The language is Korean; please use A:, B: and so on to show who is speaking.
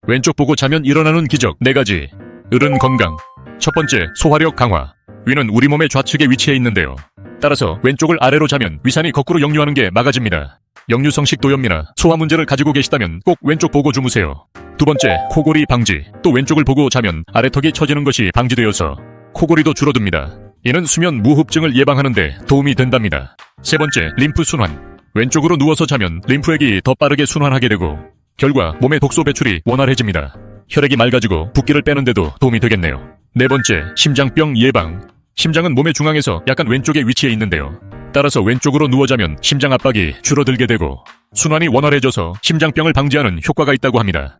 A: 왼쪽 보고 자면 일어나는 기적 4가지. 을은 건강. 첫 번째, 소화력 강화. 위는 우리 몸의 좌측에 위치해 있는데요. 따라서 왼쪽을 아래로 자면 위산이 거꾸로 역류하는 게 막아집니다. 역류성식 도염이나 소화 문제를 가지고 계시다면 꼭 왼쪽 보고 주무세요. 두 번째, 코골이 방지. 또 왼쪽을 보고 자면 아래턱이 처지는 것이 방지되어서 코골이도 줄어듭니다. 이는 수면 무호흡증을 예방하는 데 도움이 된답니다. 세 번째, 림프 순환. 왼쪽으로 누워서 자면 림프액이 더 빠르게 순환하게 되고 결과 몸의 독소 배출이 원활해집니다. 혈액이 맑아지고 붓기를 빼는 데도 도움이 되겠네요. 네 번째, 심장병 예방. 심장은 몸의 중앙에서 약간 왼쪽에 위치해 있는데요. 따라서 왼쪽으로 누워 자면 심장 압박이 줄어들게 되고 순환이 원활해져서 심장병을 방지하는 효과가 있다고 합니다.